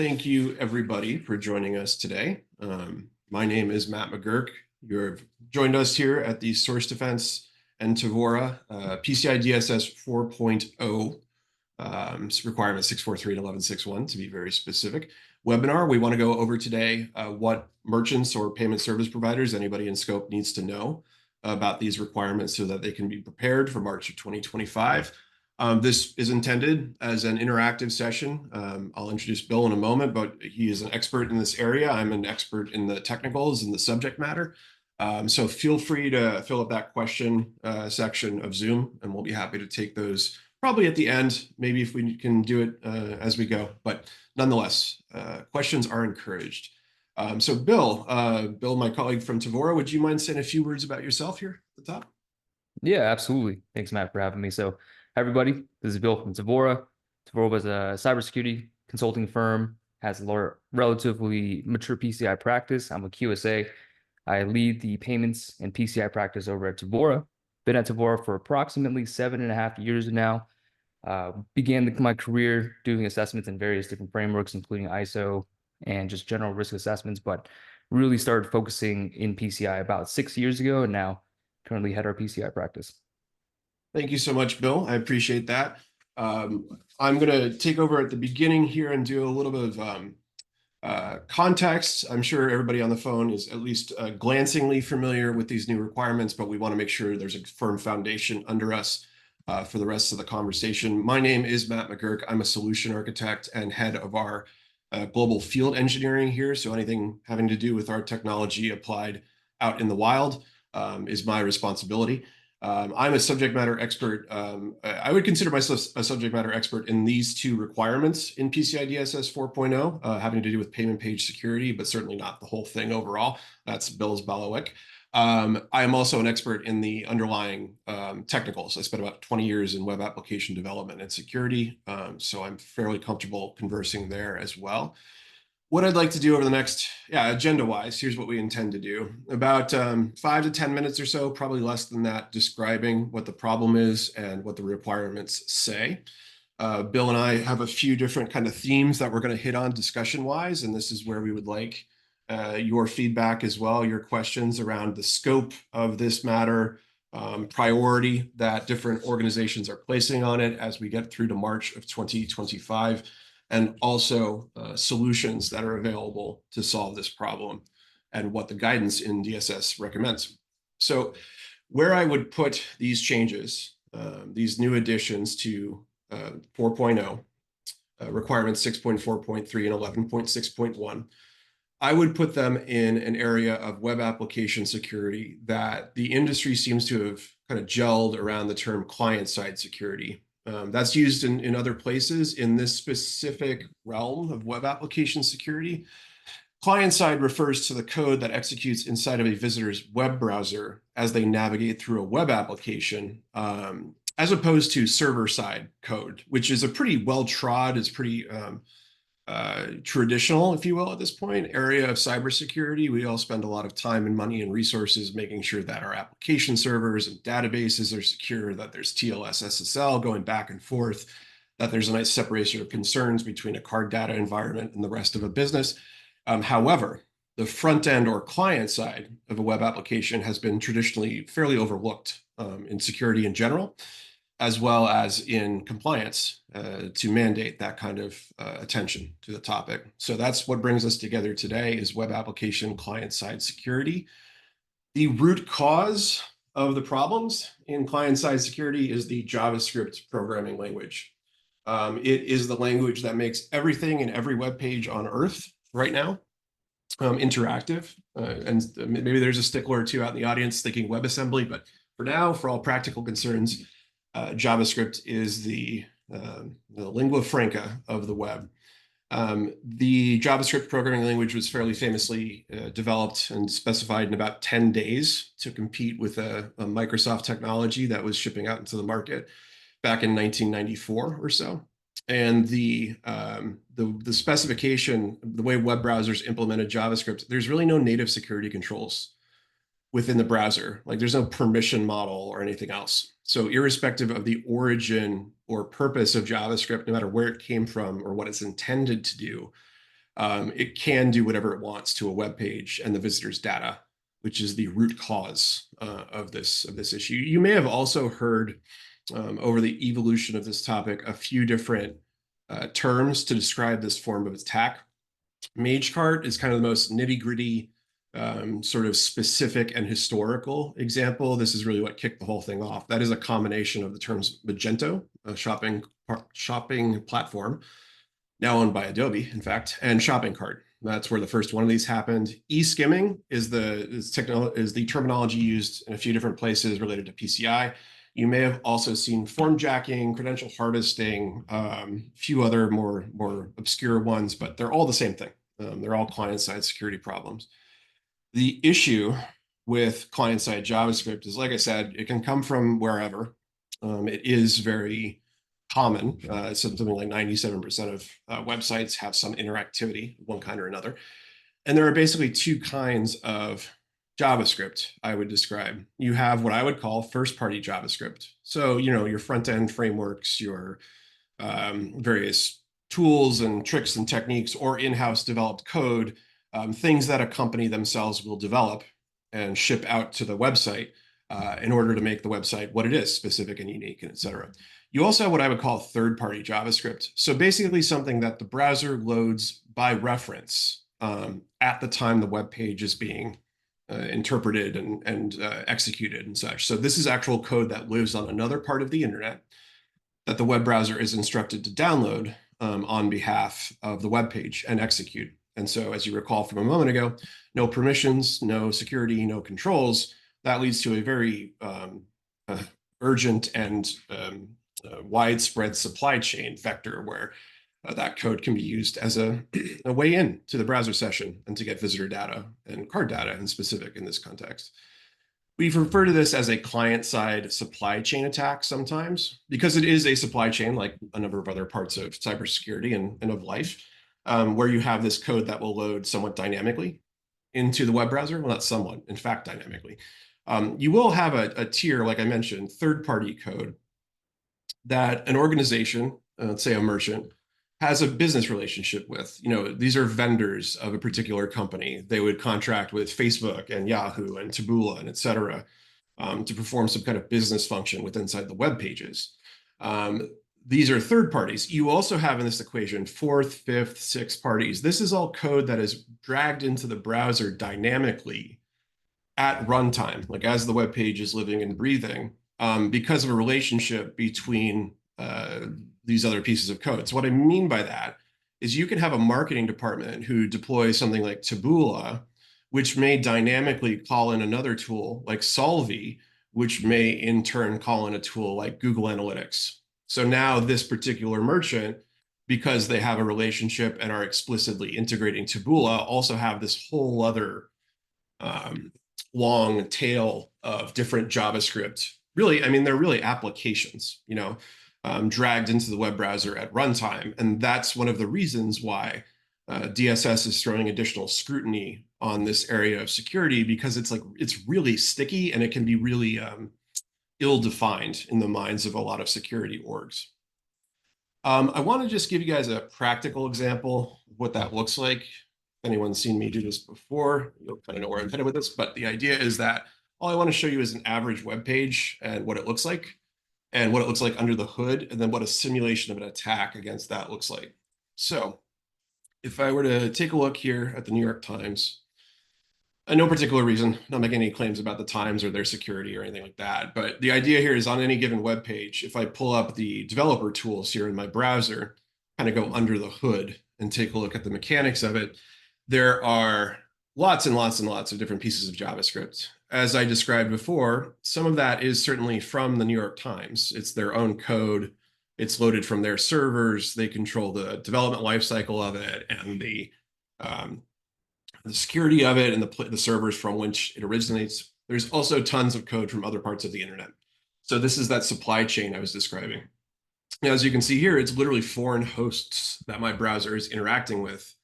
Thank you, everybody, for joining us today. My name is Matt McGurk. You've joined us here at the Source Defense and Tevora PCI DSS 4.0 requirement 643 and 1161 to be very specific webinar. We want to go over today what merchants or payment service providers, anybody in scope, needs to know about these requirements so that they can be prepared for March of 2025. This is intended as an interactive session. I'll introduce Bill in a moment, but he is an expert in this area. I'm an expert in the technicals and the subject matter. So feel free to fill up that question section of Zoom, and we'll be happy to take those probably at the end, maybe if we can do it as we go. But nonetheless, questions are encouraged. So Bill, my colleague from Tevora, would you mind saying a few words about yourself here at the top? Yeah, absolutely. Thanks, Matt, for having me. So, hi, everybody. This is Bill from Tevora. Tevora was a cybersecurity consulting firm, has a relatively mature PCI practice. I'm a QSA. I lead the payments and PCI practice over at Tevora. Been at Tevora for approximately 7.5 years now. Began my career doing assessments in various different frameworks, including ISO and just general risk assessments, but really started focusing in PCI about 6 years ago, and now currently head our PCI practice. Thank you so much, Bill. I appreciate that. I'm going to take over at the beginning here and do a little bit of context. I'm sure everybody on the phone is at least glancingly familiar with these new requirements, but we want to make sure there's a firm foundation under us for the rest of the conversation. My name is Matt McGurk. I'm a solution architect and head of our global field engineering here. So anything having to do with our technology applied out in the wild is my responsibility. I'm a subject matter expert. I would consider myself a subject matter expert in these two requirements in PCI DSS 4.0, having to do with payment page security, but certainly not the whole thing overall. That's Bill's bailiwick. I am also an expert in the underlying technicals. I spent about 20 years in web application development and security, so I'm fairly comfortable conversing there as well. What I'd like to do over the next, agenda-wise, here's what we intend to do. About 5 to 10 minutes or so, probably less than that, describing what the problem is and what the requirements say. Bill and I have a few different kind of themes that we're going to hit on discussion-wise, and this is where we would like your feedback as well, your questions around the scope of this matter, priority that different organizations are placing on it as we get through to March of 2025. And also solutions that are available to solve this problem and what the guidance in DSS recommends. So where I would put these changes, these new additions to 4.0, requirements 6.4.3 and 11.6.1, I would put them in an area of web application security that the industry seems to have kind of gelled around the term client-side security. That's used in other places. In this specific realm of web application security, client-side refers to the code that executes inside of a visitor's web browser as they navigate through a web application, as opposed to server-side code, which is a pretty well-trod, it's pretty traditional, if you will, at this point, area of cybersecurity. We all spend a lot of time and money and resources making sure that our application servers and databases are secure, that there's TLS, SSL going back and forth, that there's a nice separation of concerns between a card data environment and the rest of a business. However, the front end or client side of a web application has been traditionally fairly overlooked in security in general, as well as in compliance to mandate that kind of attention to the topic. So that's what brings us together today is web application client-side security. The root cause of the problems in client-side security is the JavaScript programming language. It is the language that makes everything in every web page on Earth right now interactive. And maybe there's a stickler or two out in the audience thinking WebAssembly, but for now, for all practical concerns, JavaScript is the lingua franca of the web. The JavaScript programming language was fairly famously developed and specified in about 10 days to compete with a Microsoft technology that was shipping out into the market back in 1994 or so. And the specification, the way web browsers implemented JavaScript, there's really no native security controls within the browser. Like there's no permission model or anything else. So irrespective of the origin or purpose of JavaScript, no matter where it came from or what it's intended to do, it can do whatever it wants to a web page and the visitor's data, which is the root cause of this issue. You may have also heard over the evolution of this topic a few different terms to describe this form of attack. Magecart is kind of the most nitty-gritty, sort of specific and historical example. This is really what kicked the whole thing off. That is a combination of the terms Magento, a shopping platform, now owned by Adobe, in fact, and shopping cart. That's where the first one of these happened. eSkimming is the terminology used in a few different places related to PCI. You may have also seen form jacking, credential harvesting, a few other more obscure ones, but they're all the same thing. They're all client-side security problems. The issue with client-side JavaScript is, like I said, it can come from wherever. It is very common. Something like 97% of websites have some interactivity of one kind or another. And there are basically two kinds of JavaScript I would describe. You have what I would call first-party JavaScript. So, your front-end frameworks, your various tools and tricks and techniques, or in-house developed code, things that a company themselves will develop and ship out to the website in order to make the website what it is, specific and unique, and et cetera. You also have what I would call third-party JavaScript. So basically something that the browser loads by reference at the time the web page is being interpreted and executed and such. So this is actual code that lives on another part of the internet that the web browser is instructed to download on behalf of the web page and execute. And so, as you recall from a moment ago, no permissions, no security, no controls. That leads to a very urgent and widespread supply chain vector where that code can be used as a way in to the browser session and to get visitor data and card data in specific in this context. We refer to this as a client-side supply chain attack sometimes because it is a supply chain like a number of other parts of cybersecurity and of life, where you have this code that will load somewhat dynamically into the web browser. Well, not somewhat, in fact, dynamically. You will have a tier, like I mentioned, third-party code that an organization, let's say a merchant, has a business relationship with. These are vendors of a particular company. They would contract with Facebook and Yahoo and Taboola and et cetera to perform some kind of business function with inside the web pages. These are third parties. You also have in this equation fourth, fifth, sixth parties. This is all code that is dragged into the browser dynamically at runtime, like as the web page is living and breathing, because of a relationship between these other pieces of code. So what I mean by that is you can have a marketing department who deploys something like Taboola, which may dynamically call in another tool like Solvi, which may in turn call in a tool like Google Analytics. So now this particular merchant, because they have a relationship and are explicitly integrating Taboola, also have this whole other long tail of different JavaScript. Really, I mean, they're really applications, dragged into the web browser at runtime. And that's one of the reasons why DSS is throwing additional scrutiny on this area of security, because it's really sticky and it can be really ill-defined in the minds of a lot of security orgs. I want to just give you guys a practical example of what that looks like. If anyone's seen me do this before, you'll kind of know where I'm headed with this. But the idea is that all I want to show you is an average web page and what it looks like, and what it looks like under the hood, and then what a simulation of an attack against that looks like. So if I were to take a look here at the New York Times, no particular reason, not making any claims about the Times or their security or anything like that, but the idea here is on any given web page, if I pull up the developer tools here in my browser, kind of go under the hood and take a look at the mechanics of it, there are lots and lots and lots of different pieces of JavaScript. As I described before, some of that is certainly from the New York Times. It's their own code. It's loaded from their servers. They control the development lifecycle of it and the security of it and the servers from which it originates. There's also tons of code from other parts of the internet. So this is that supply chain I was describing. Now, as you can see here, it's literally foreign hosts that my browser is interacting with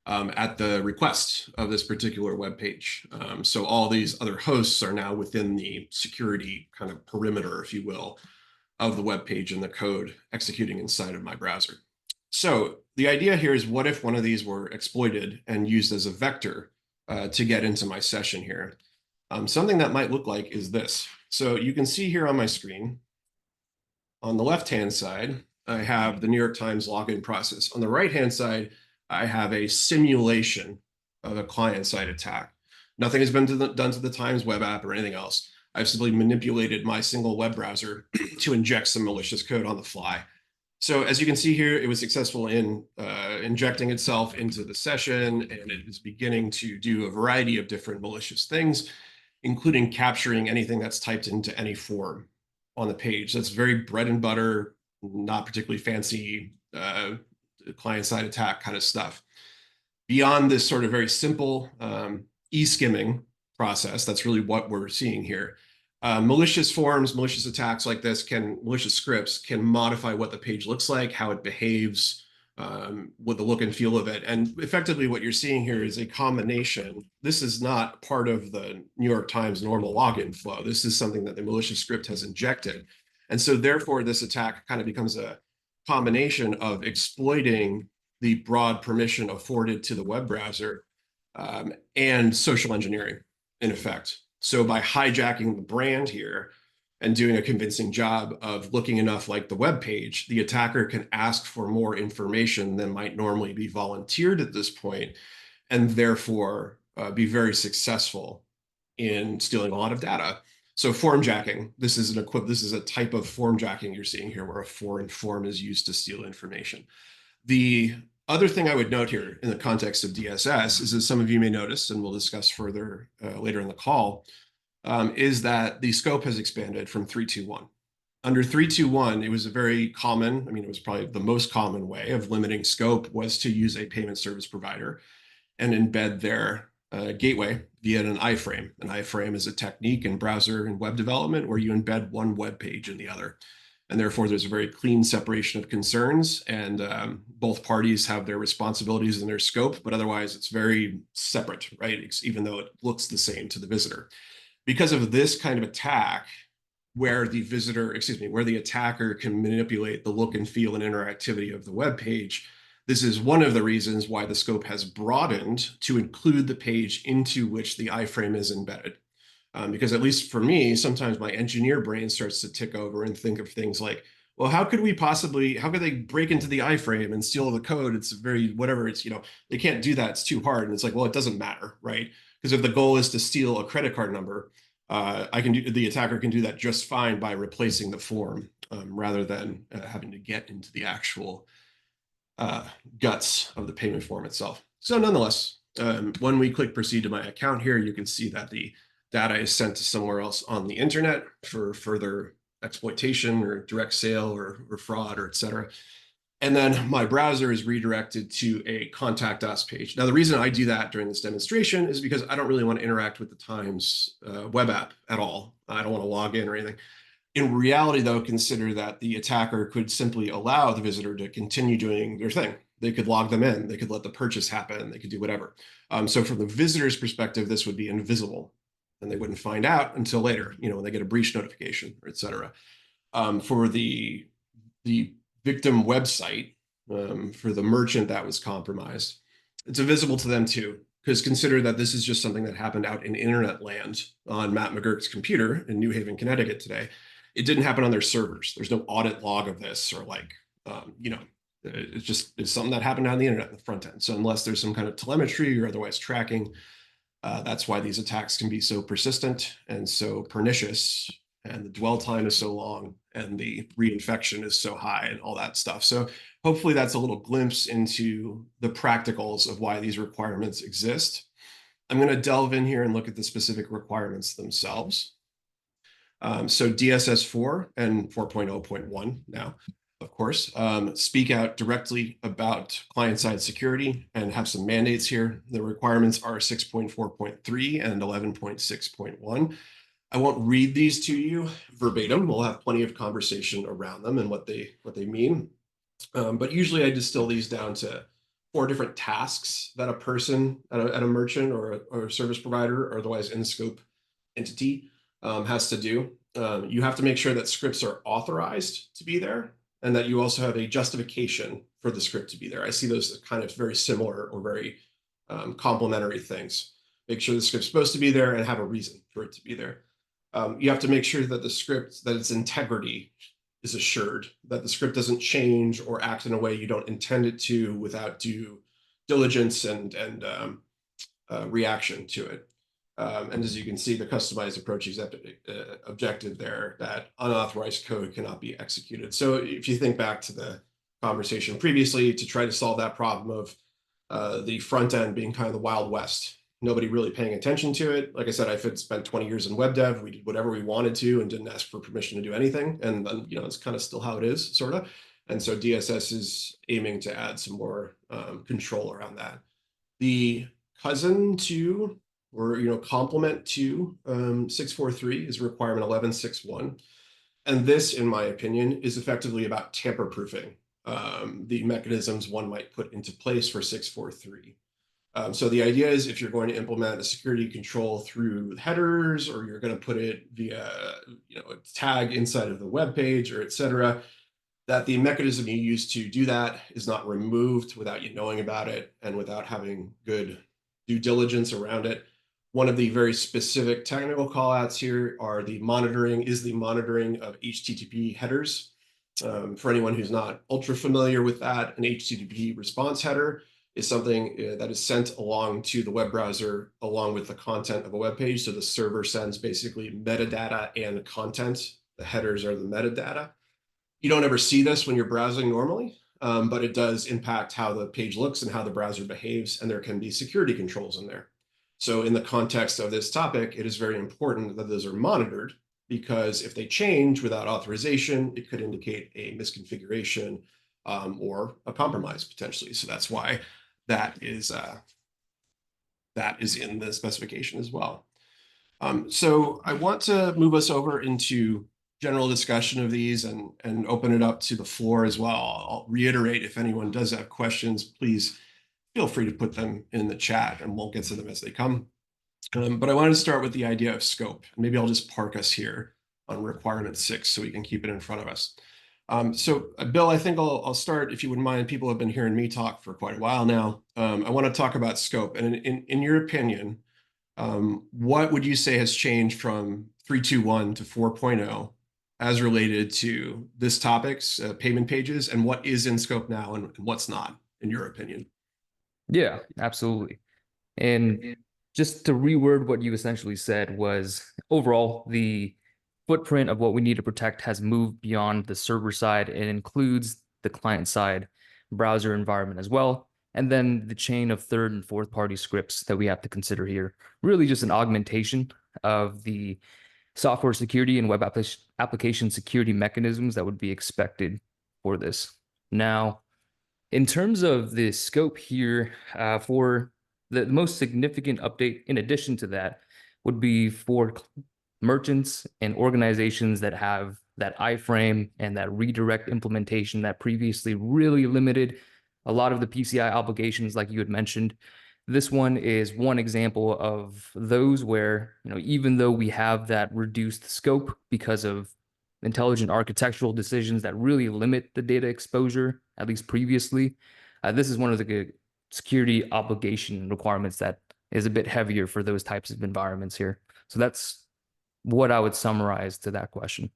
at the request of this particular web page. So all these other hosts are now within the security kind of perimeter, if you will, of the web page and the code executing inside of my browser. So the idea here is, what if one of these were exploited and used as a vector to get into my session here? Something that might look like is this. So you can see here on my screen, on the left-hand side, I have the New York Times login process. On the right-hand side, I have a simulation of a client-side attack. Nothing has been done to the Times web app or anything else. I've simply manipulated my single web browser to inject some malicious code on the fly. So as you can see here, it was successful in injecting itself into the session, and it is beginning to do a variety of different malicious things, including capturing anything that's typed into any form on the page. That's very bread and butter, not particularly fancy client-side attack kind of stuff. Beyond this sort of very simple eSkimming process, that's really what we're seeing here. Malicious forms, malicious attacks like this malicious scripts can modify what the page looks like, how it behaves, with the look and feel of it. And effectively what you're seeing here is a combination. This is not part of the New York Times normal login flow. This is something that the malicious script has injected. And so therefore this attack kind of becomes a combination of exploiting the broad permission afforded to the web browser and social engineering in effect. So by hijacking the brand here and doing a convincing job of looking enough like the web page, the attacker can ask for more information than might normally be volunteered at this point, and therefore be very successful in stealing a lot of data. So form jacking, this is a type of form jacking you're seeing here, where a foreign form is used to steal information. The other thing I would note here in the context of DSS is, as some of you may notice, and we'll discuss further later in the call, is that the scope has expanded from 321. Under 321, it was a very common, it was probably the most common way of limiting scope was to use a payment service provider and embed their gateway via an iframe. An iframe is a technique in browser and web development where you embed one web page in the other. And therefore, there's a very clean separation of concerns, and both parties have their responsibilities and their scope, but otherwise it's very separate, right? Even though it looks the same to the visitor. Because of this kind of attack, where the attacker can manipulate the look and feel and interactivity of the web page, this is one of the reasons why the scope has broadened to include the page into which the iframe is embedded. Because at least for me, sometimes my engineer brain starts to tick over and think of things like, well, how could they break into the iframe and steal the code? It's they can't do that. It's too hard. And it's like, well, it doesn't matter, right? Because if the goal is to steal a credit card number, the attacker can do that just fine by replacing the form rather than having to get into the actual guts of the payment form itself. So nonetheless, when we click proceed to my account here, you can see that the data is sent to somewhere else on the internet for further exploitation or direct sale or fraud or et cetera. And then my browser is redirected to a contact us page. Now, the reason I do that during this demonstration is because I don't really want to interact with the Times web app at all. I don't want to log in or anything. In reality, though, consider that the attacker could simply allow the visitor to continue doing their thing. They could log them in. They could let the purchase happen. They could do whatever. So from the visitor's perspective, this would be invisible, and they wouldn't find out until later, when they get a breach notification, or et cetera. For the victim website, for the merchant that was compromised, it's invisible to them too, because consider that this is just something that happened out in internet land on Matt McGurk's computer in New Haven, Connecticut today. It didn't happen on their servers. There's no audit log of this, or it's something that happened on the internet in the front end. So unless there's some kind of telemetry or otherwise tracking, that's why these attacks can be so persistent and so pernicious, and the dwell time is so long, and the reinfection is so high, and all that stuff. So hopefully that's a little glimpse into the practicals of why these requirements exist. I'm going to delve in here and look at the specific requirements themselves. So DSS 4 and 4.0.1 now, of course, speak out directly about client-side security and have some mandates here. The requirements are 6.4.3 and 11.6.1. I won't read these to you verbatim. We'll have plenty of conversation around them and what they mean. But usually I distill these down to 4 different tasks that a person at a merchant or a service provider or otherwise in scope entity has to do. You have to make sure that scripts are authorized to be there. and that you also have a justification for the script to be there. I see those as kind of very similar or very complementary things. Make sure the script's supposed to be there and have a reason for it to be there. You have to make sure that the script, that its integrity is assured, that the script doesn't change or act in a way you don't intend it to without due diligence and reaction to it. And as you can see, the customized approach objective there, that unauthorized code cannot be executed. So if you think back to the conversation previously, to try to solve that problem of the front end being kind of the Wild West, nobody really paying attention to it. Like I said, I spent 20 years in web dev. We did whatever we wanted to and didn't ask for permission to do anything. And then, it's kind of still how it is, sort of. And so DSS is aiming to add some more control around that. The cousin to, or complement to 643 is requirement 1161. And this, in my opinion, is effectively about tamper-proofing the mechanisms one might put into place for 643. So the idea is, if you're going to implement a security control through headers, or you're going to put it via a tag inside of the web page, or etc., that the mechanism you use to do that is not removed without you knowing about it and without having good due diligence around it. One of the very specific technical callouts here are the monitoring of HTTP headers. For anyone who's not ultra familiar with that, an HTTP response header is something that is sent along to the web browser along with the content of a web page. So the server sends basically metadata and content. The headers are the metadata. You don't ever see this when you're browsing normally, but it does impact how the page looks and how the browser behaves, and there can be security controls in there. So in the context of this topic, it is very important that those are monitored, because if they change without authorization, it could indicate a misconfiguration or a compromise potentially. So that's why that is in the specification as well. So I want to move us over into general discussion of these and open it up to the floor as well. I'll reiterate, if anyone does have questions, please feel free to put them in the chat and we'll get to them as they come. But I wanted to start with the idea of scope. Maybe I'll just park us here on requirement 6 so we can keep it in front of us. So Bill, I think I'll start, if you wouldn't mind. People have been hearing me talk for quite a while now. I want to talk about scope. And in your opinion, what would you say has changed from 3.2.1 to 4.0 as related to this topic's payment pages, and what is in scope now and what's not, in your opinion? Yeah, absolutely. And just to reword what you essentially said was, overall, the footprint of what we need to protect has moved beyond the server side and includes the client side browser environment as well. And then the chain of third and fourth party scripts that we have to consider here, really just an augmentation of the software security and web application security mechanisms that would be expected for this. Now, in terms of the scope here, for the most significant update in addition to that would be for merchants and organizations that have that iframe and that redirect implementation that previously really limited a lot of the PCI obligations, like you had mentioned. This one is one example of those where, even though we have that reduced scope because of intelligent architectural decisions that really limit the data exposure, at least previously, this is one of the security obligation requirements that is a bit heavier for those types of environments here. So that's what I would summarize to that question.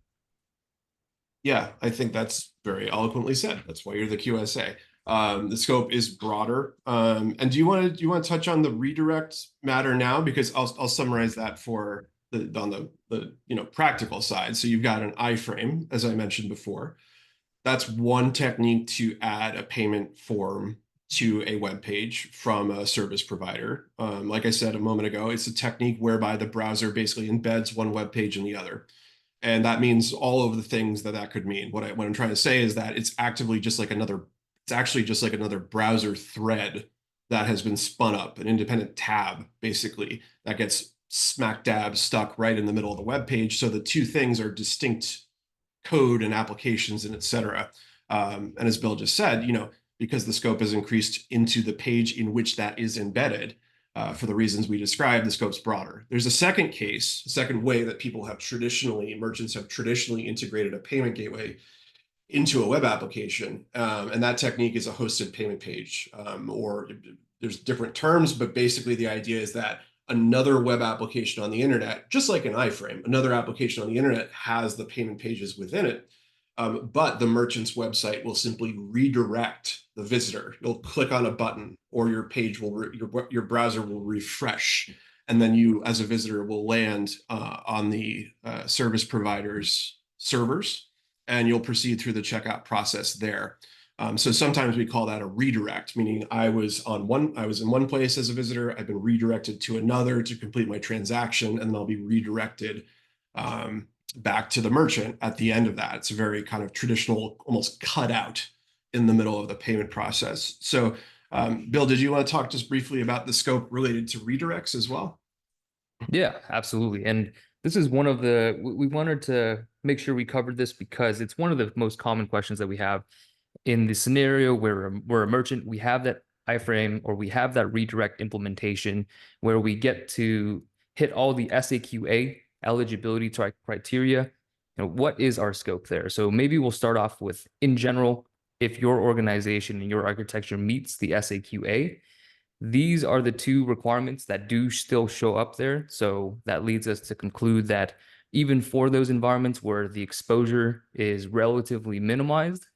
Yeah, I think that's very eloquently said. That's why you're the QSA. The scope is broader. And do you want to touch on the redirect matter now? Because I'll summarize that for on the practical side. So you've got an iframe, as I mentioned before. That's one technique to add a payment form to a web page from a service provider. Like I said a moment ago, it's a technique whereby the browser basically embeds one web page in the other. And that means all of the things that could mean. What I'm trying to say is that it's actually just like another browser thread that has been spun up, an independent tab, basically, that gets smack dab stuck right in the middle of the web page. So the two things are distinct code and applications and et cetera. And as Bill just said, because the scope is increased into the page in which that is embedded, for the reasons we described, the scope's broader. There's a second way that merchants have traditionally integrated a payment gateway, into a web application. And that technique is a hosted payment page, or there's different terms, but basically the idea is that another web application on the internet, just like an iframe, another application on the internet has the payment pages within it. But the merchant's website will simply redirect the visitor. You'll click on a button, or your page will, your browser will refresh, and then you, as a visitor, will land on the service provider's servers, and you'll proceed through the checkout process there. So sometimes we call that a redirect, meaning I was in one place as a visitor, I've been redirected to another to complete my transaction, and then I'll be redirected back to the merchant at the end of that. It's a very kind of traditional, almost cutout in the middle of the payment process. So Bill, did you want to talk just briefly about the scope related to redirects as well? Yeah, absolutely. And this is one of we wanted to make sure we covered this because it's one of the most common questions that we have in the scenario where we're a merchant, we have that iframe or we have that redirect implementation where we get to hit all the SAQA eligibility criteria. You know, what is our scope there? So maybe we'll start off with, in general, if your organization and your architecture meets the SAQA, these are the two requirements that do still show up there. So that leads us to conclude that even for those environments where the exposure is relatively minimized,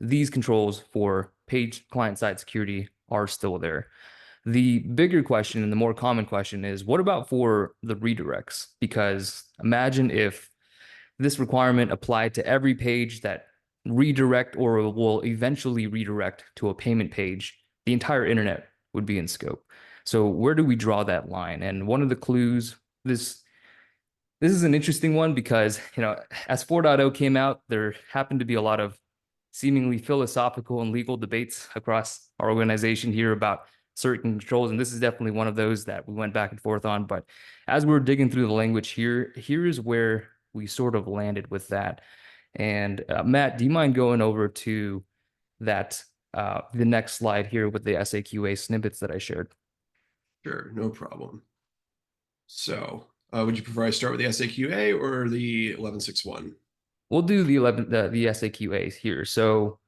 these controls for page client-side security are still there. The bigger question and the more common question is, what about for the redirects? Because imagine if this requirement applied to every page that redirect or will eventually redirect to a payment page, the entire internet would be in scope. So where do we draw that line? And one of the clues, this is an interesting one because, you know, as 4.0 came out, there happened to be a lot of seemingly philosophical and legal debates across our organization here about certain controls. And this is definitely one of those that we went back and forth on. But as we're digging through the language here is where we sort of landed with that. And Matt, do you mind going over to that, the next slide here with the SAQA snippets that I shared? Sure, no problem. So would you prefer I start with the SAQA or the 1161? We'll do the SAQAs here. So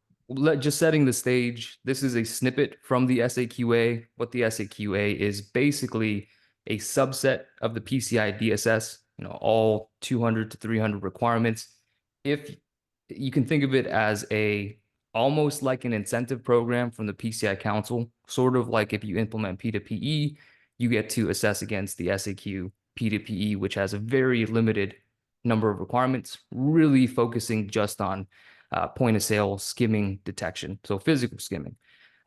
just setting the stage, this is a snippet from the SAQA. What the SAQA is basically a subset of the PCI DSS, you know, all 200 to 300 requirements. If you can think of it as almost like an incentive program from the PCI Council, sort of like if you implement P2PE, you get to assess against the SAQ P2PE, which has a very limited number of requirements, really focusing just on point of sale skimming detection, so physical skimming.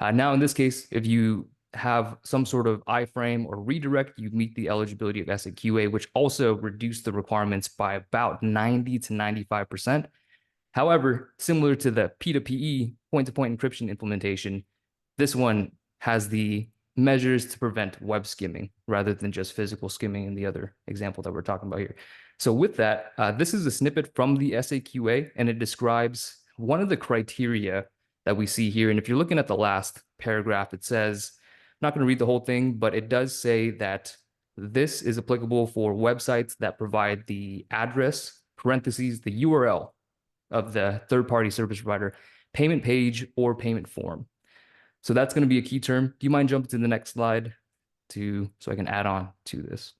Now, in this case, if you have some sort of iframe or redirect, you meet the eligibility of SAQA, which also reduced the requirements by about 90 to 95%. However, similar to the P2PE point-to-point encryption implementation, this one has the measures to prevent web skimming rather than just physical skimming in the other example that we're talking about here. So with that, this is a snippet from the SAQA, and it describes one of the criteria that we see here. And if you're looking at the last paragraph, it says, I'm not going to read the whole thing, but it does say that this is applicable for websites that provide the address, parentheses, the URL of the third-party service provider, payment page, or payment form. So that's going to be a key term. Do you mind jumping to the next slide so I can add on to this?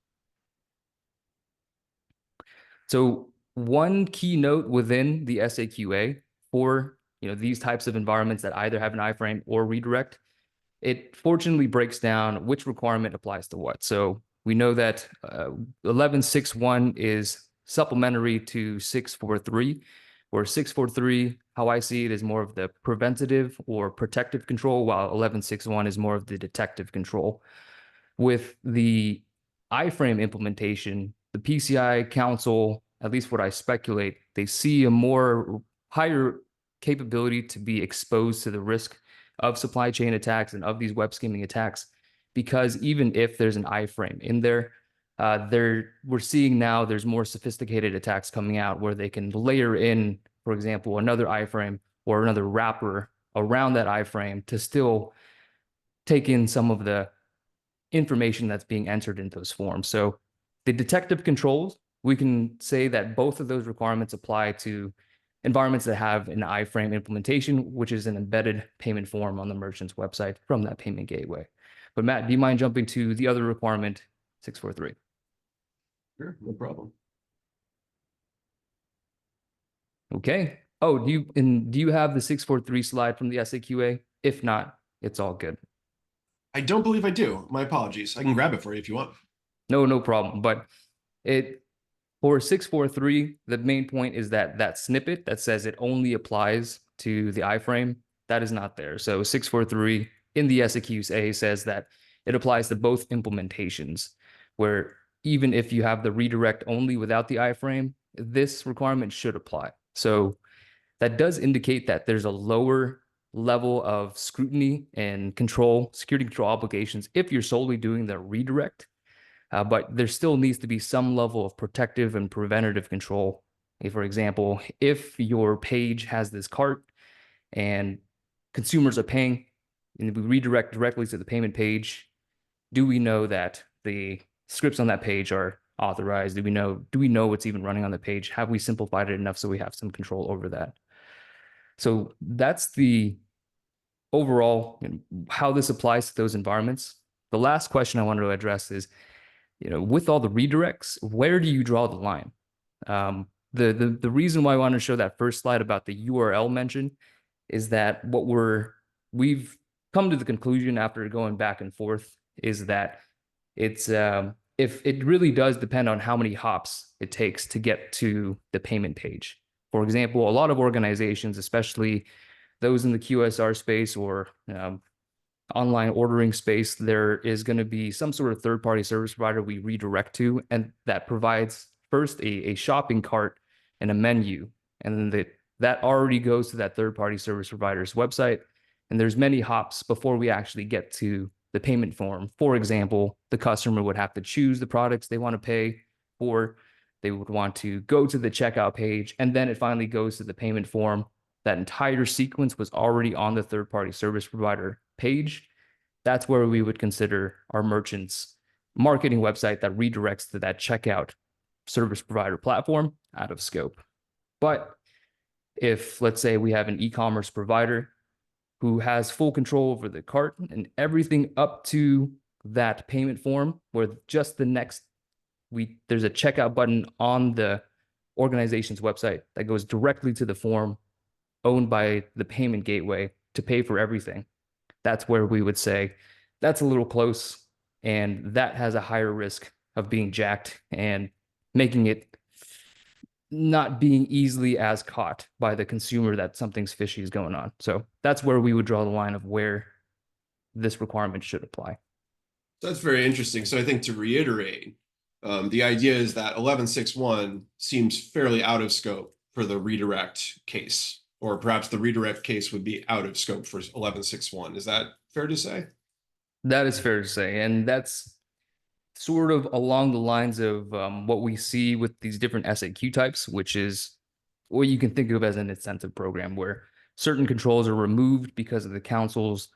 So one key note within the SAQA for these types of environments that either have an iframe or redirect, it fortunately breaks down which requirement applies to what. So we know that 1161 is supplementary to 643, where 643, how I see it, is more of the preventative or protective control, while 1161 is more of the detective control. With the iframe implementation, the PCI Council, at least what I speculate, they see a more higher capability to be exposed to the risk of supply chain attacks and of these web skimming attacks, because even if there's an iframe in there, we're seeing now there's more sophisticated attacks coming out where they can layer in, for example, another iframe or another wrapper around that iframe to still take in some of the information that's being entered into those forms. So the detective controls, we can say that both of those requirements apply to environments that have an iframe implementation, which is an embedded payment form on the merchant's website from that payment gateway. But Matt, do you mind jumping to the other requirement, 643? Sure, no problem. Okay. Oh, do you have the 643 slide from the SAQA? If not, it's all good. I don't believe I do. My apologies. I can grab it for you if you want. No problem. But it for 643, the main point is that that snippet that says it only applies to the iframe, that is not there. So 643 in the SAQA says that it applies to both implementations, where even if you have the redirect only without the iframe, this requirement should apply. So that does indicate that there's a lower level of scrutiny and control, security control obligations if you're solely doing the redirect. But there still needs to be some level of protective and preventative control. For example, if your page has this cart and consumers are paying and we redirect directly to the payment page, do we know that the scripts on that page are authorized? Do we know what's even running on the page? Have we simplified it enough so we have some control over that? So that's the overall, how this applies to those environments. The last question I wanted to address is, with all the redirects, where do you draw the line? The reason why I wanted to show that first slide about the URL mention is that we've come to the conclusion after going back and forth is that it's if it really does depend on how many hops it takes to get to the payment page. For example, a lot of organizations, especially those in the QSR space or online ordering space, there is going to be some sort of third-party service provider we redirect to, and that provides first a shopping cart and a menu, and then that already goes to that third-party service provider's website, and there's many hops before we actually get to the payment form. For example, the customer would have to choose the products they want to pay for. They would want to go to the checkout page, and then it finally goes to the payment form. That entire sequence was already on the third-party service provider page. That's where we would consider our merchant's marketing website that redirects to that checkout service provider platform out of scope. But if, let's say, we have an e-commerce provider who has full control over the cart and everything up to that payment form, where just there's a checkout button on the organization's website that goes directly to the form owned by the payment gateway to pay for everything. That's where we would say that's a little close, and that has a higher risk of being jacked and making it not being easily as caught by the consumer that something's fishy is going on. So that's where we would draw the line of where this requirement should apply. That's very interesting. So I think to reiterate, the idea is that 11.6.1 seems fairly out of scope for the redirect case, or perhaps the redirect case would be out of scope for 11.6.1. Is that fair to say? That is fair to say. And that's sort of along the lines of what we see with these different SAQ types, which is what you can think of as an incentive program where certain controls are removed because of the council's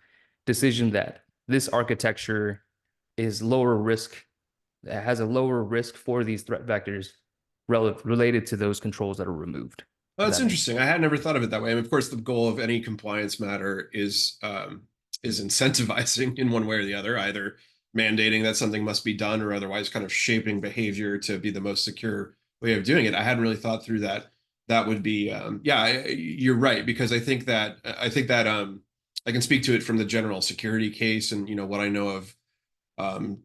decision that this architecture is lower risk, has a lower risk for these threat vectors related to those controls that are removed. Well, that's interesting. I had never thought of it that way. I mean, of course, the goal of any compliance matter is incentivizing in one way or the other, either mandating that something must be done or otherwise kind of shaping behavior to be the most secure way of doing it. I hadn't really thought through that. That would be, yeah, you're right, because I think that I can speak to it from the general security case and, what I know of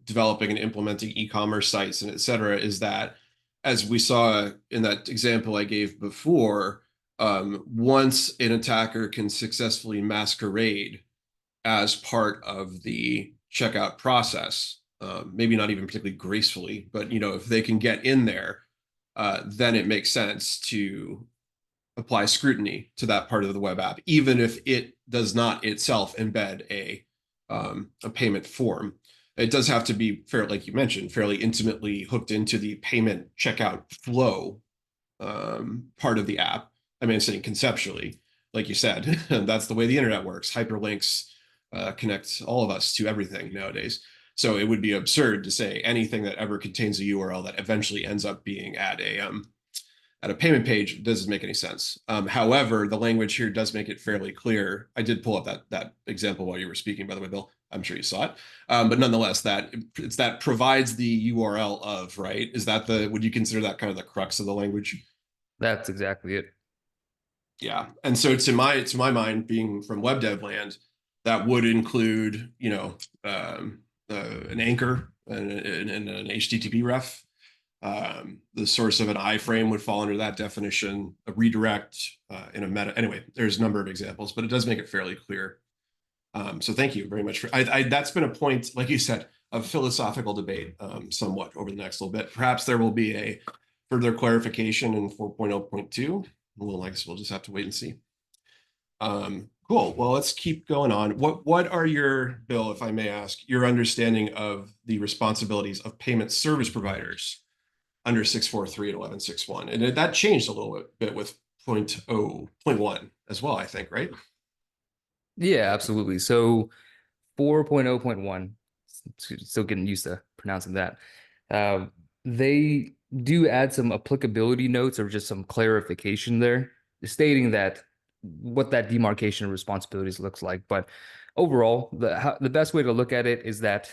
developing and implementing e-commerce sites and et cetera, is that as we saw in that example I gave before, once an attacker can successfully masquerade as part of the checkout process, maybe not even particularly gracefully, but if they can get in there, then it makes sense to apply scrutiny to that part of the web app, even if it does not itself embed a payment form. It does have to be fair, like you mentioned, fairly intimately hooked into the payment checkout flow part of the app. I mean, I'm saying conceptually, like you said, that's the way the internet works. Hyperlinks connect all of us to everything nowadays. So it would be absurd to say anything that ever contains a URL that eventually ends up being at at a payment page, it doesn't make any sense. However, the language here does make it fairly clear. I did pull up that example while you were speaking, by the way, Bill. I'm sure you saw it. But nonetheless, that provides the URL of, right? Would you consider that kind of the crux of the language? That's exactly it. Yeah. And so to my mind, being from web dev land, that would include, an anchor and an HTTP ref. The source of an iframe would fall under that definition. A redirect in a meta. Anyway, there's a number of examples, but it does make it fairly clear. So thank you very much for that's been a point, like you said, of philosophical debate somewhat over the next little bit. Perhaps there will be a further clarification in 4.0.2. Well, I guess we'll just have to wait and see. Cool. Well, let's keep going on. What are your, Bill, if I may ask, your understanding of the responsibilities of payment service providers under 643 and 1161? And that changed a little bit with 0.1 as well, I think, right? Yeah, absolutely. So 4.0.1, still getting used to pronouncing that. They do add some applicability notes or just some clarification there, stating that what that demarcation of responsibilities looks like. But overall, the best way to look at it is that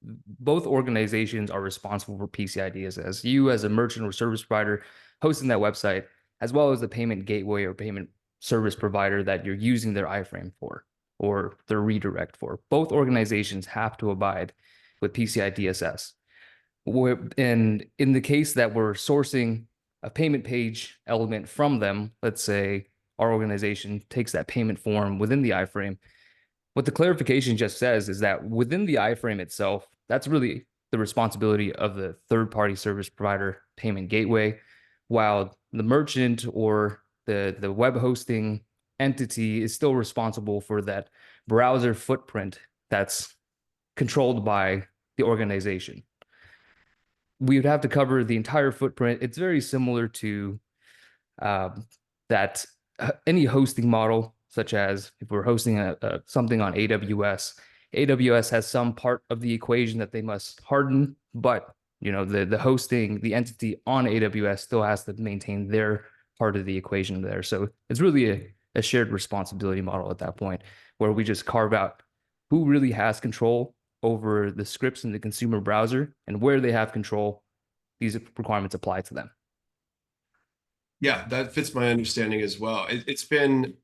both organizations are responsible for PCI DSS. You, as a merchant or service provider hosting that website, as well as the payment gateway or payment service provider that you're using their iframe for or their redirect for. Both organizations have to abide with PCI DSS. And in the case that we're sourcing a payment page element from them, let's say our organization takes that payment form within the iframe. What the clarification just says is that within the iframe itself, that's really the responsibility of the third-party service provider payment gateway, while the merchant or the web hosting entity is still responsible for that browser footprint that's controlled by the organization. We would have to cover the entire footprint. It's very similar to that any hosting model, such as if we're hosting something on AWS. AWS has some part of the equation that they must harden, but the hosting, the entity on AWS still has to maintain their part of the equation there. So it's really a shared responsibility model at that point, where we just carve out who really has control over the scripts in the consumer browser, and where they have control, these requirements apply to them. Yeah, that fits my understanding as well. It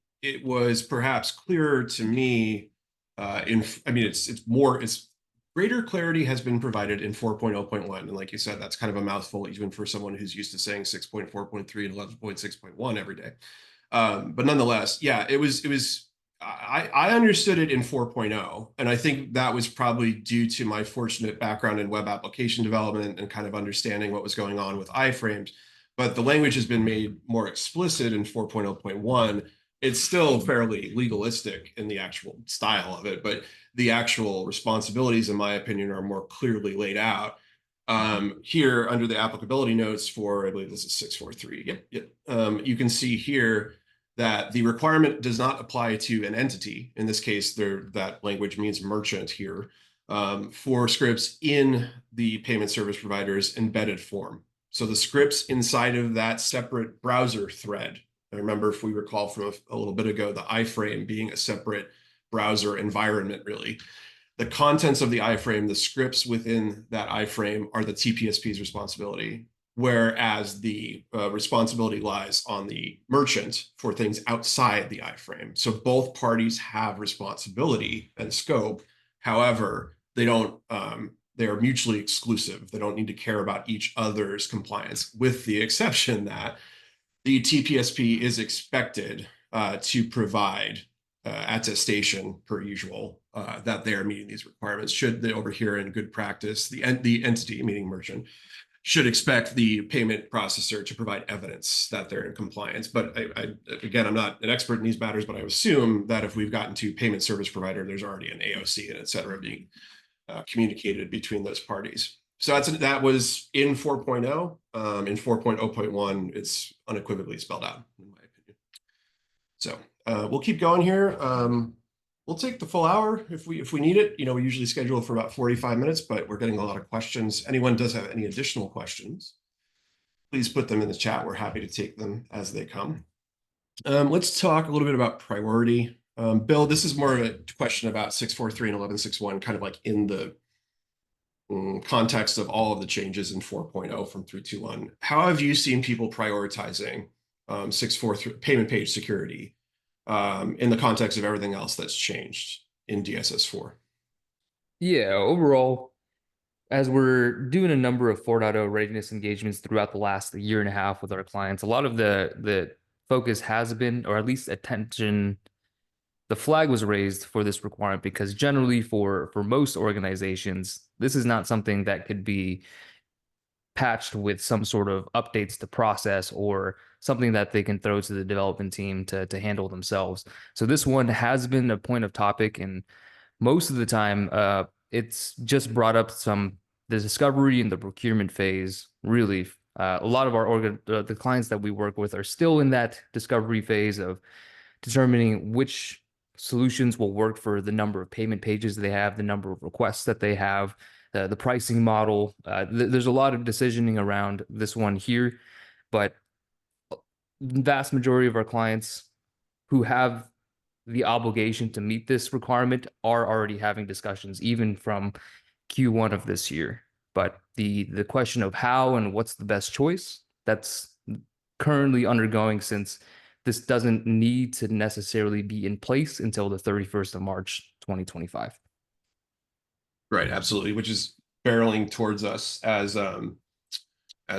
was perhaps clearer to me it's greater clarity has been provided in 4.0.1. And like you said, that's kind of a mouthful, even for someone who's used to saying 6.4.3 and 11.6.1 every day. But nonetheless, yeah, I understood it in 4.0, and I think that was probably due to my fortunate background in web application development and kind of understanding what was going on with iframes. But the language has been made more explicit in 4.0.1. It's still fairly legalistic in the actual style of it, but the actual responsibilities, in my opinion, are more clearly laid out. Here under the applicability notes for, I believe this is 643. Yep. You can see here that the requirement does not apply to an entity. In this case, that language means merchant here, for scripts in the payment service provider's embedded form. So the scripts inside of that separate browser thread. I remember, if we recall from a little bit ago, the iframe being a separate browser environment, really. The contents of the iframe, the scripts within that iframe, are the TPSP's responsibility, whereas the responsibility lies on the merchant for things outside the iframe. So both parties have responsibility and scope. However, they are mutually exclusive. They don't need to care about each other's compliance, with the exception that the TPSP is expected to provide attestation, per usual, that they are meeting these requirements. Should they, over here in good practice, the entity, meaning merchant, should expect the payment processor to provide evidence that they're in compliance. But again, I'm not an expert in these matters, but I assume that if we've gotten to payment service provider, there's already an AOC and et cetera being communicated between those parties. So that was in 4.0. In 4.0.1, it's unequivocally spelled out, in my opinion. So we'll keep going here. We'll take the full hour if we need it. We usually schedule for about 45 minutes, but we're getting a lot of questions. Anyone does have any additional questions, please please put them in the chat. We're happy to take them as they come. Let's talk a little bit about priority. Bill, this is more of a question about 643 and 1161, kind of like in the context of all of the changes in 4.0 from 3.2.1. How have you seen people prioritizing 643 payment page security in the context of everything else that's changed in DSS 4? Yeah, overall, as we're doing a number of 4.0 readiness engagements throughout the last year and a half with our clients, a lot of the focus has been, or at least attention, the flag was raised for this requirement because generally for most organizations, this is not something that could be patched with some sort of updates to process or something that they can throw to the development team to handle themselves. So this one has been a point of topic, and most of the time, it's just brought up the discovery and the procurement phase. Really, a lot of the clients that we work with are still in that discovery phase of determining which solutions will work for the number of payment pages they have, the number of requests that they have, the pricing model. There's a lot of decisioning around this one here, but the vast majority of our clients who have the obligation to meet this requirement are already having discussions, even from Q1 of this year. But the question of how and what's the best choice, that's currently undergoing, since this doesn't need to necessarily be in place until the 31st of March 2025. Right, absolutely, which is barreling towards us as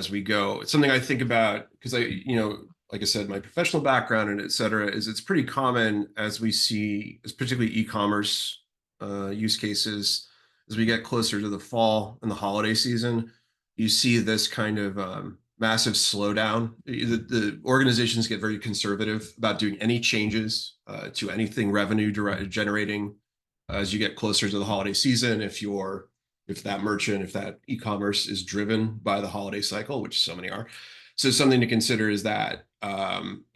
we go. It's something I think about because like I said, my professional background and et cetera, is it's pretty common as we see, particularly e-commerce use cases, as we get closer to the fall and the holiday season, you see this kind of massive slowdown. The organizations get very conservative about doing any changes to anything revenue generating as you get closer to the holiday season. If that merchant, if that e-commerce is driven by the holiday cycle, which so many are. So something to consider is that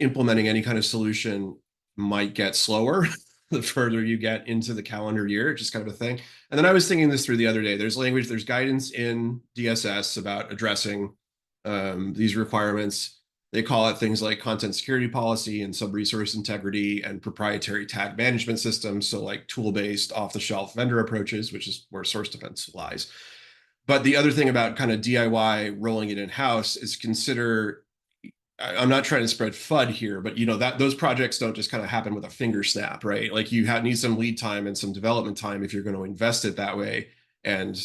implementing any kind of solution might get slower the further you get into the calendar year, just kind of a thing. And then I was thinking this through the other day. There's guidance in DSS about addressing these requirements. They call it things like content security policy and sub-resource integrity and proprietary tag management systems. So like tool-based off-the-shelf vendor approaches, which is where source defense lies. But the other thing about kind of DIY rolling it in-house is consider, I'm not trying to spread FUD here, but that those projects don't just kind of happen with a finger snap, right? Like you need some lead time and some development time if you're going to invest it that way. And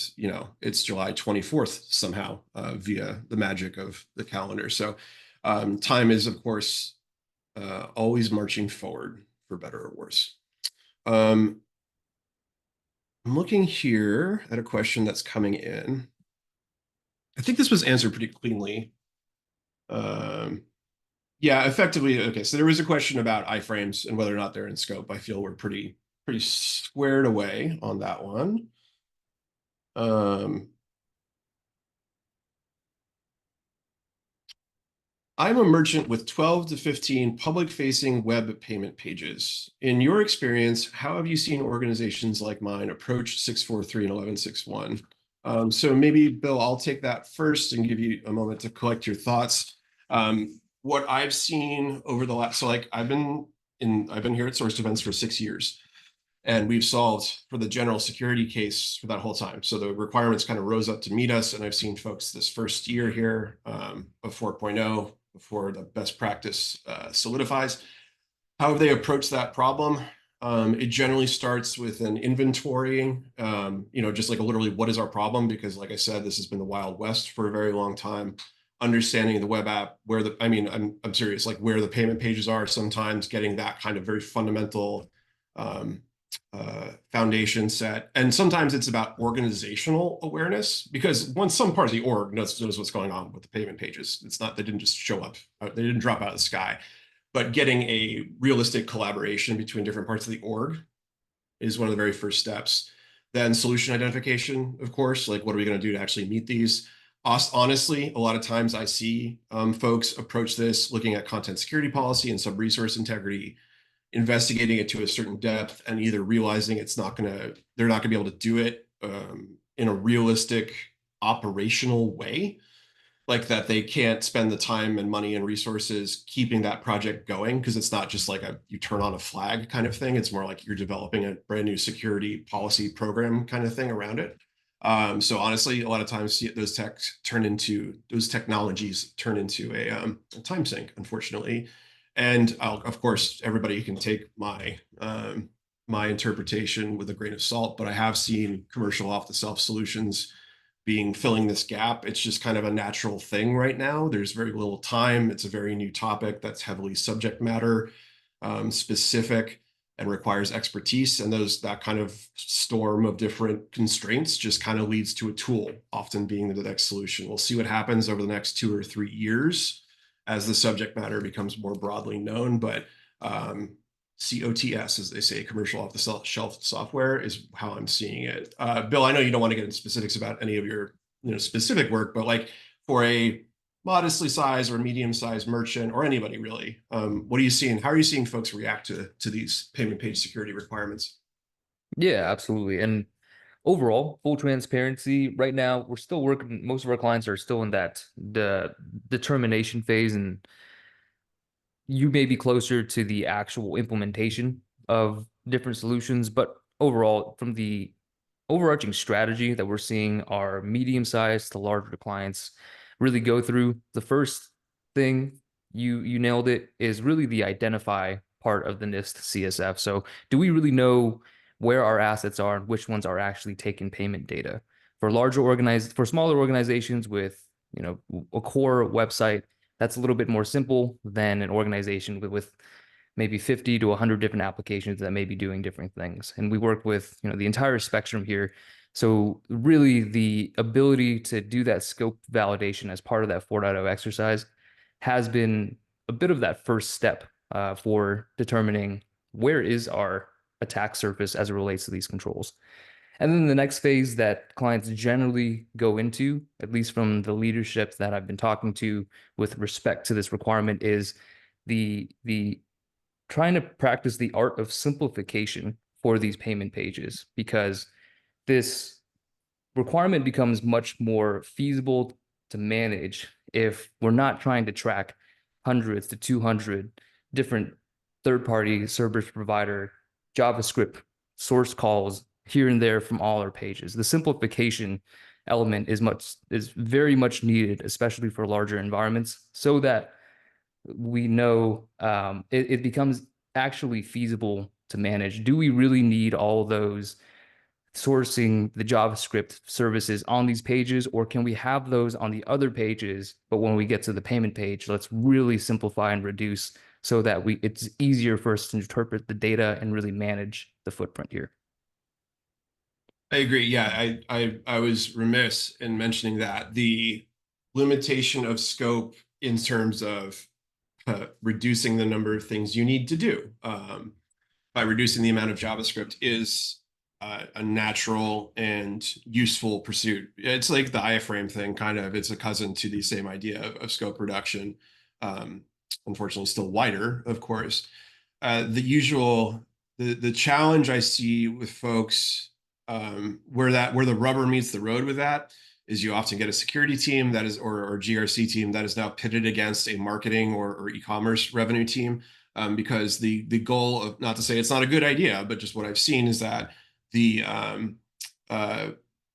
it's July 24th somehow via the magic of the calendar. So time is, of course, always marching forward, for better or worse. I'm looking here at a question that's coming in. I think this was answered pretty cleanly. Yeah, effectively. Okay, so there was a question about iframes and whether or not they're in scope. I feel we're pretty squared away on that one. I'm a merchant with 12 to 15 public-facing web payment pages. In your experience, how have you seen organizations like mine approach 643 and 1161? So maybe, Bill, I'll take that first and give you a moment to collect your thoughts. What I've seen over the last, so like I've been here at Source Defense for 6 years, and we've solved for the general security case for that whole time. So the requirements kind of rose up to meet us, and I've seen folks this first year here of 4.0 before the best practice solidifies. How have they approached that problem? It generally starts with an inventorying, just like literally what is our problem? Because like I said, this has been the Wild West for a very long time. Understanding the web app, I'm serious, like where the payment pages are, sometimes getting that kind of very fundamental foundation set. And sometimes it's about organizational awareness, because once some part of the org knows what's going on with the payment pages, they didn't just show up, they didn't drop out of the sky. But getting a realistic collaboration between different parts of the org is one of the very first steps. Then solution identification, of course, like what are we going to do to actually meet these? Honestly, a lot of times I see folks approach this looking at content security policy and sub-resource integrity, investigating it to a certain depth, and either realizing they're not going to be able to do it in a realistic operational way, like that they can't spend the time and money and resources keeping that project going because it's not just like a you turn on a flag kind of thing. It's more like you're developing a brand new security policy program kind of thing around it. So honestly, a lot of times those technologies turn into a time sink, unfortunately. And of course, everybody can take my interpretation with a grain of salt, but I have seen commercial off-the-shelf solutions filling this gap. It's just kind of a natural thing right now. There's very little time. It's a very new topic that's heavily subject matter specific and requires expertise. And that kind of storm of different constraints just kind of leads to a tool, often being the next solution. We'll see what happens over the next 2 or 3 years as the subject matter becomes more broadly known. But COTS, as they say, commercial off-the-shelf software, is how I'm seeing it. Bill, I know you don't want to get into specifics about any of your specific work, but like for a modestly sized or medium-sized merchant or anybody really, what are you seeing? How are you seeing folks react to these payment page security requirements? Yeah, absolutely. And overall, full transparency, right now, we're still working, most of our clients are still in the determination phase, and you may be closer to the actual implementation of different solutions. But overall, from the overarching strategy that we're seeing our medium-sized to larger clients really go through, the first thing, you nailed it, is really the identify part of the NIST CSF. So do we really know where our assets are and which ones are actually taking payment data? For smaller organizations with a core website, that's a little bit more simple than an organization with maybe 50 to 100 different applications that may be doing different things. And we work with the entire spectrum here. So really the ability to do that scope validation as part of that 4.0 exercise has been a bit of that first step for determining where is our attack surface as it relates to these controls. And then the next phase that clients generally go into, at least from the leadership that I've been talking to with respect to this requirement, is the trying to practice the art of simplification for these payment pages, because this requirement becomes much more feasible to manage if we're not trying to track hundreds to 200 different third-party service provider JavaScript source calls here and there from all our pages. The simplification element is very much needed, especially for larger environments, so that we know it becomes actually feasible to manage. Do we really need all those sourcing the JavaScript services on these pages, or can we have those on the other pages, but when we get to the payment page, let's really simplify and reduce so that it's easier for us to interpret the data and really manage the footprint here. I agree. Yeah, I was remiss in mentioning that the limitation of scope in terms of reducing the number of things you need to do by reducing the amount of JavaScript is a natural and useful pursuit. It's like the iframe thing, kind of. It's a cousin to the same idea of scope reduction. Unfortunately, still wider, of course. The challenge I see with folks where the rubber meets the road with that is you often get a security team that is or GRC team that is now pitted against a marketing or e-commerce revenue team, because the goal of, not to say it's not a good idea, but just what I've seen is that the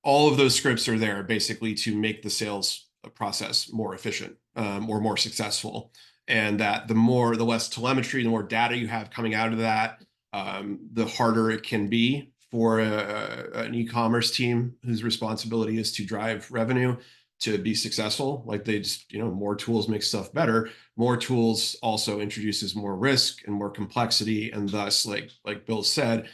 all of those scripts are there basically to make the sales process more efficient or more successful, and that the less telemetry, the more data you have coming out of that, the harder it can be for an e-commerce team whose responsibility is to drive revenue to be successful. Like they just, more tools make stuff better. More tools also introduces more risk and more complexity, and thus, like Bill said,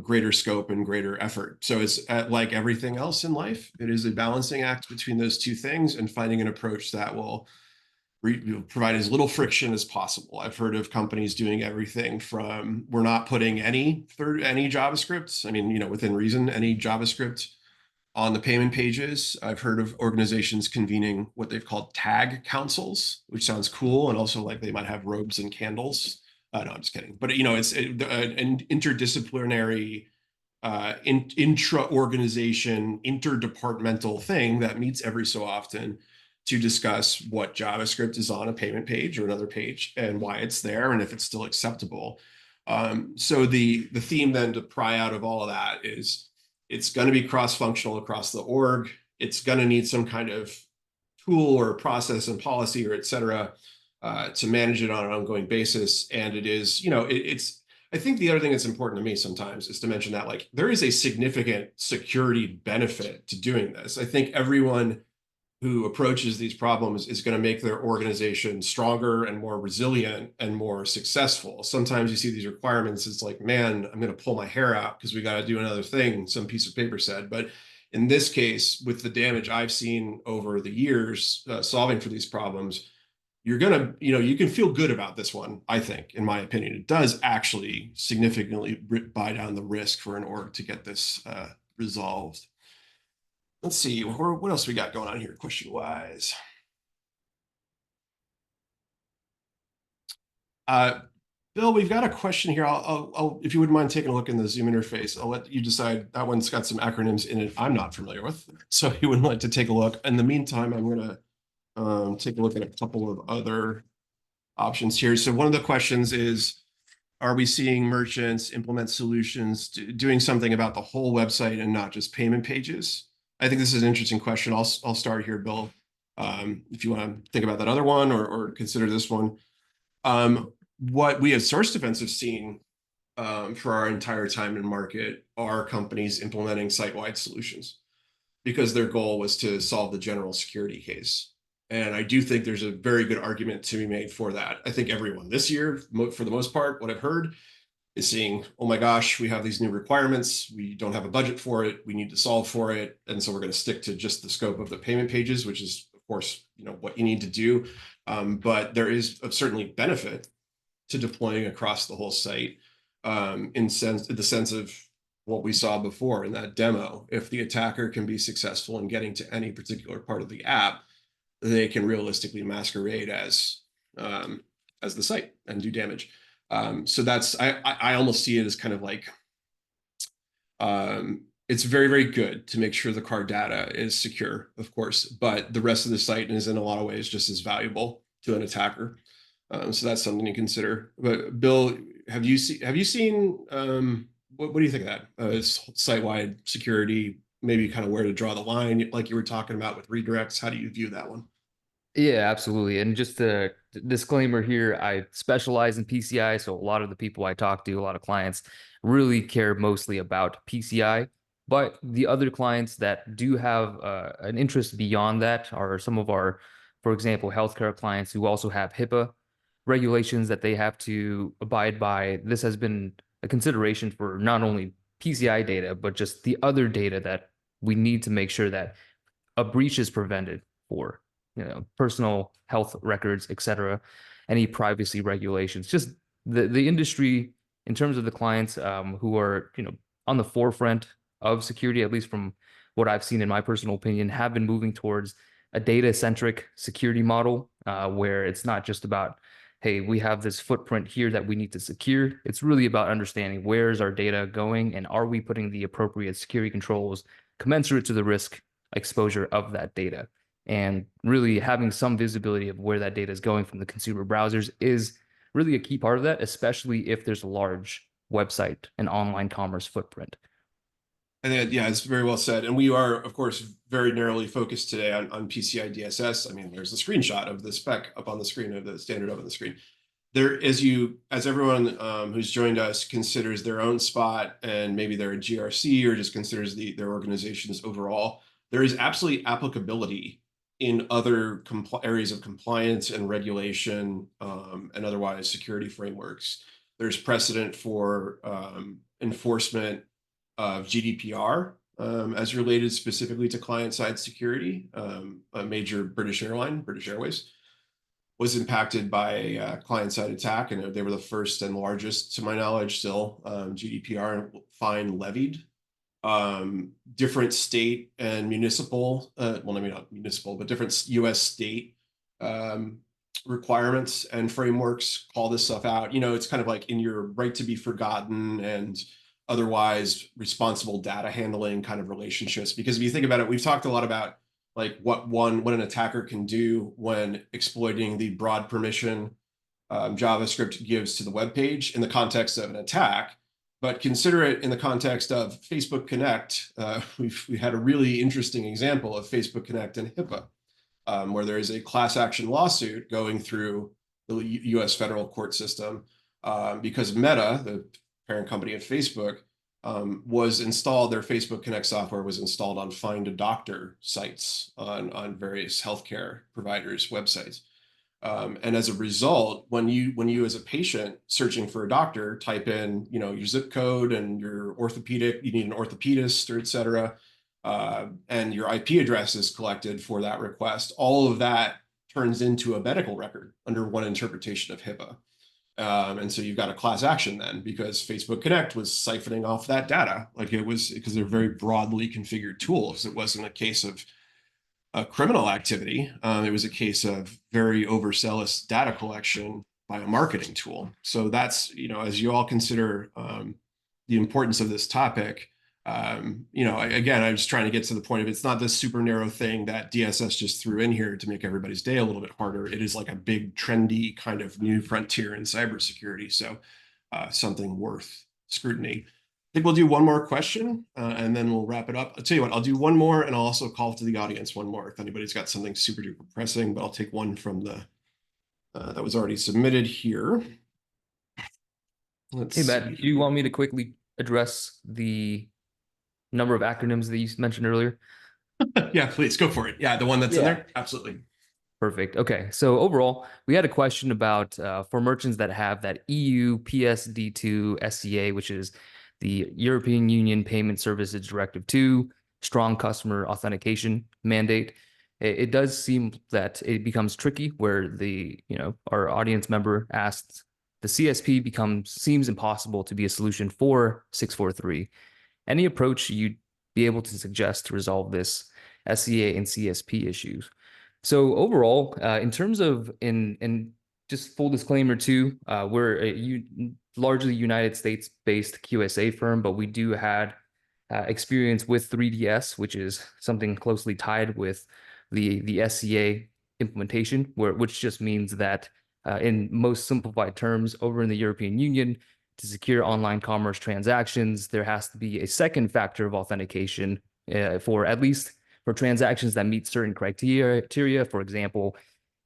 greater scope and greater effort. So it's like everything else in life, it is a balancing act between those two things and finding an approach that will provide as little friction as possible. I've heard of companies doing everything from we're not putting any JavaScript. I mean, within reason, any JavaScript on the payment pages. I've heard of organizations convening what they've called tag councils, which sounds cool, and also like they might have robes and candles. No, I'm just kidding. But it's an interdisciplinary, intra-organization, interdepartmental thing that meets every so often to discuss what JavaScript is on a payment page or another page and why it's there and if it's still acceptable. So the theme then to pry out of all of that is it's going to be cross-functional across the org. It's going to need some kind of tool or process and policy or et cetera to manage it on an ongoing basis. And it is, it's, I think the other thing that's important to me sometimes is to mention that like there is a significant security benefit to doing this. I think everyone who approaches these problems is going to make their organization stronger and more resilient and more successful. Sometimes you see these requirements, it's like, man, I'm going to pull my hair out because we got to do another thing, some piece of paper said. But in this case, with the damage I've seen over the years solving for these problems, you're going to, you can feel good about this one, I think, in my opinion. It does actually significantly buy down the risk for an org to get this resolved. Let's see, what else we got going on here, question-wise? Bill, we've got a question here. I'll, if you wouldn't mind taking a look in the Zoom interface, I'll let you decide. That one's got some acronyms in it I'm not familiar with, so you wouldn't like to take a look. In the meantime, I'm gonna take a look at a couple of other options here. So one of the questions is, are we seeing merchants implement solutions doing something about the whole website and not just payment pages? I think this is an interesting question. I'll start here, Bill. If you want to think about that other one or consider this one. What we as Source Defense have seen for our entire time in market are companies implementing site-wide solutions because their goal was to solve the general security case. And I do think there's a very good argument to be made for that. I think everyone this year, for the most part, what I've heard is seeing, oh my gosh, we have these new requirements. We don't have a budget for it. We need to solve for it. And so we're going to stick to just the scope of the payment pages, which is, of course, what you need to do. But there is certainly benefit to deploying across the whole site in the sense of what we saw before in that demo. If the attacker can be successful in getting to any particular part of the app, they can realistically masquerade as the site and do damage. So that's, I almost see it as kind of like, it's very, very good to make sure the card data is secure, of course, but the rest of the site is in a lot of ways just as valuable to an attacker. So that's something to consider. But Bill, have you seen, what do you think of that? Site-wide security, maybe kind of where to draw the line, like you were talking about with redirects. How do you view that one? Yeah, absolutely. And just a disclaimer here, I specialize in PCI, so a lot of the people I talk to, a lot of clients really care mostly about PCI. But the other clients that do have an interest beyond that are some of our, for example, healthcare clients who also have HIPAA regulations that they have to abide by. This has been a consideration for not only PCI data, but just the other data that we need to make sure that a breach is prevented for, personal health records, etc., any privacy regulations, just the industry in terms of the clients who are, on the forefront of security, at least from what I've seen in my personal opinion, have been moving towards a data-centric security model where it's not just about, hey, we have this footprint here that we need to secure. It's really about understanding where is our data going and are we putting the appropriate security controls commensurate to the risk exposure of that data. And really having some visibility of where that data is going from the consumer browsers is really a key part of that, especially if there's a large website and online commerce footprint. And then, yeah, it's very well said. And we are, of course, very narrowly focused today on PCI DSS. I mean, there's the screenshot of the spec up on the screen, of the standard up on the screen. There, as everyone who's joined us considers their own spot and maybe they're a GRC or just considers their organizations overall, there is absolutely applicability in other areas of compliance and regulation and otherwise security frameworks. There's precedent for enforcement of GDPR as related specifically to client-side security. A major British airline, British Airways, was impacted by a client-side attack, and they were the first and largest, to my knowledge, still GDPR fine levied. Different state and municipal, well, maybe not municipal, but different US state requirements and frameworks call this stuff out. It's kind of like in your right to be forgotten and otherwise responsible data handling kind of relationships. Because if you think about it, we've talked a lot about like what an attacker can do when exploiting the broad permission JavaScript gives to the web page in the context of an attack, but consider it in the context of Facebook Connect. We had a really interesting example of Facebook Connect and HIPAA, where there is a class action lawsuit going through the U.S. federal court system because Meta, the parent company of Facebook, their Facebook Connect software was installed on Find a Doctor sites on various healthcare providers' websites. And as a result, when you as a patient searching for a doctor type in, your zip code and your you need an orthopedist or et cetera, and your IP address is collected for that request, all of that turns into a medical record under one interpretation of HIPAA. And so you've got a class action then because Facebook Connect was siphoning off that data. Like it was because they're very broadly configured tools. It wasn't a case of criminal activity. It was a case of very overzealous data collection by a marketing tool. So that's, as you all consider the importance of this topic, again, I was trying to get to the point of it's not this super narrow thing that DSS just threw in here to make everybody's day a little bit harder. It is like a big trendy kind of new frontier in cybersecurity. So something worth scrutiny. I think we'll do one more question and then we'll wrap it up. I'll tell you what, I'll do one more and I'll also call to the audience one more if anybody's got something super duper pressing, but I'll take one from the that was already submitted here. Hey, Matt, do you want me to quickly address the number of acronyms that you mentioned earlier? Yeah, please go for it. Yeah, the one that's in there. Absolutely. Perfect. Okay. So overall, we had a question about for merchants that have that EU PSD2 SCA, which is the European Union Payment Services Directive 2, strong customer authentication mandate. It does seem that it becomes tricky where our audience member asked the CSP seems impossible to be a solution for 643. Any approach you'd be able to suggest to resolve this SCA and CSP issues? So overall, in terms of in just full disclaimer too, we're a largely United States-based QSA firm, but we do had experience with 3DS, which is something closely tied with the SCA implementation, which just means that in most simplified terms, over in the European Union, to secure online commerce transactions, there has to be a second factor of authentication for at least for transactions that meet certain criteria. For example,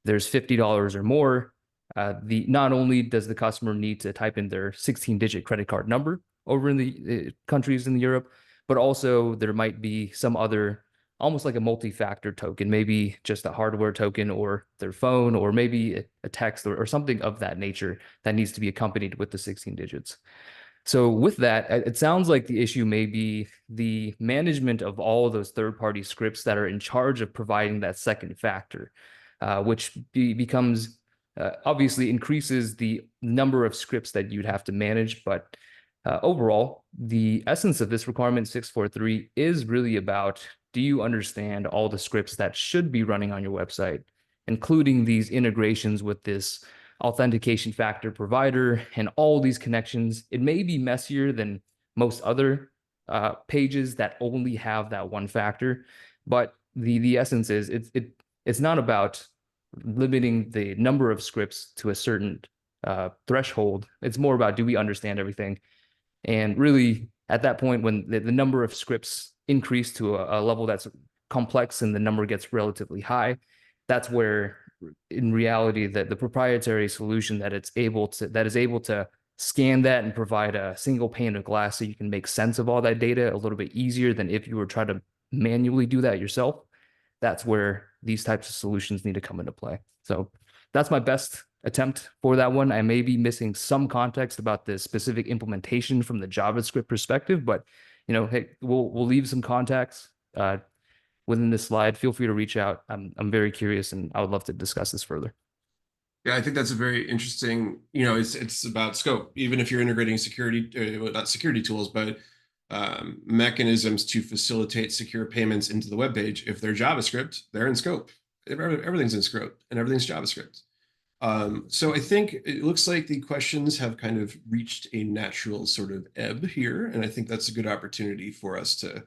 there's $50 or more. Not only does the customer need to type in their 16-digit credit card number over in the countries in Europe, but also there might be some other, almost like a multi-factor token, maybe just a hardware token or their phone, or maybe a text or something of that nature that needs to be accompanied with the 16 digits. So with that, it sounds like the issue may be the management of all of those third-party scripts that are in charge of providing that second factor, which becomes obviously increases the number of scripts that you'd have to manage. But overall, the essence of this requirement 643 is really about, do you understand all the scripts that should be running on your website, including these integrations with this authentication factor provider and all these connections? It may be messier than most other pages that only have that one factor, but the essence is it's not about limiting the number of scripts to a certain threshold. It's more about, do we understand everything? And really, at that point, when the number of scripts increase to a level that's complex and the number gets relatively high, that's where in reality that the proprietary solution that is able to scan that and provide a single pane of glass so you can make sense of all that data a little bit easier than if you were trying to manually do that yourself. That's where these types of solutions need to come into play. So that's my best attempt for that one. I may be missing some context about the specific implementation from the JavaScript perspective, but hey, we'll leave some context within this slide. Feel free to reach out. I'm very curious and I would love to discuss this further. Yeah, I think that's a very interesting, it's about scope. Even if you're integrating security, not security tools, but mechanisms to facilitate secure payments into the web page, if they're JavaScript, they're in scope. Everything's in scope and everything's JavaScript. So I think it looks like the questions have kind of reached a natural sort of ebb here. And I think that's a good opportunity for us to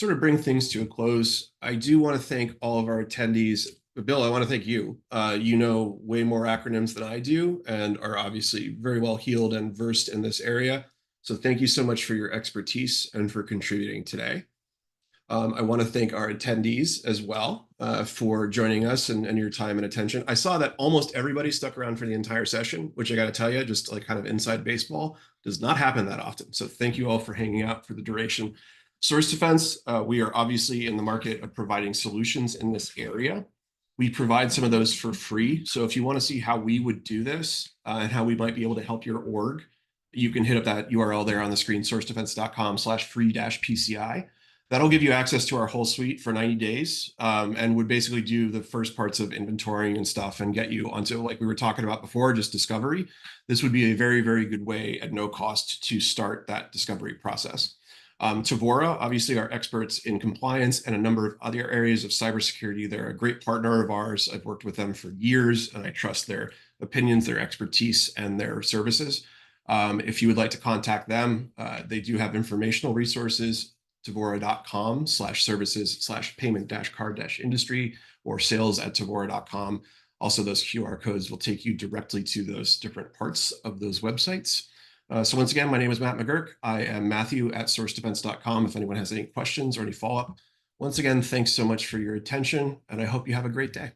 sort of bring things to a close, I do want to thank all of our attendees. But Bill, I want to thank you. You know way more acronyms than I do and are obviously very well heeled and versed in this area. So thank you so much for your expertise and for contributing today. I want to thank our attendees as well for joining us and your time and attention. I saw that almost everybody stuck around for the entire session, which I got to tell you, just like kind of inside baseball, does not happen that often. So thank you all for hanging out for the duration. Source Defense, we are obviously in the market of providing solutions in this area. We provide some of those for free. So if you want to see how we would do this and how we might be able to help your org, you can hit up that URL there on the screen, sourcedefense.com/free-PCI. That'll give you access to our whole suite for 90 days and would basically do the first parts of inventorying and stuff and get you onto, like we were talking about before, just discovery. This would be a very, very good way at no cost to start that discovery process. Tevora, obviously, are experts in compliance and a number of other areas of cybersecurity. They're a great partner of ours. I've worked with them for years, and I trust their opinions, their expertise, and their services. If you would like to contact them, they do have informational resources, Tevora.com/services/payment-card-industry or sales@tevora.com. Also, those QR codes will take you directly to those different parts of those websites. So once again, my name is Matt McGurk. I am Matthew at sourcedefense.com if anyone has any questions or any follow-up. Once again, thanks so much for your attention, and I hope you have a great day.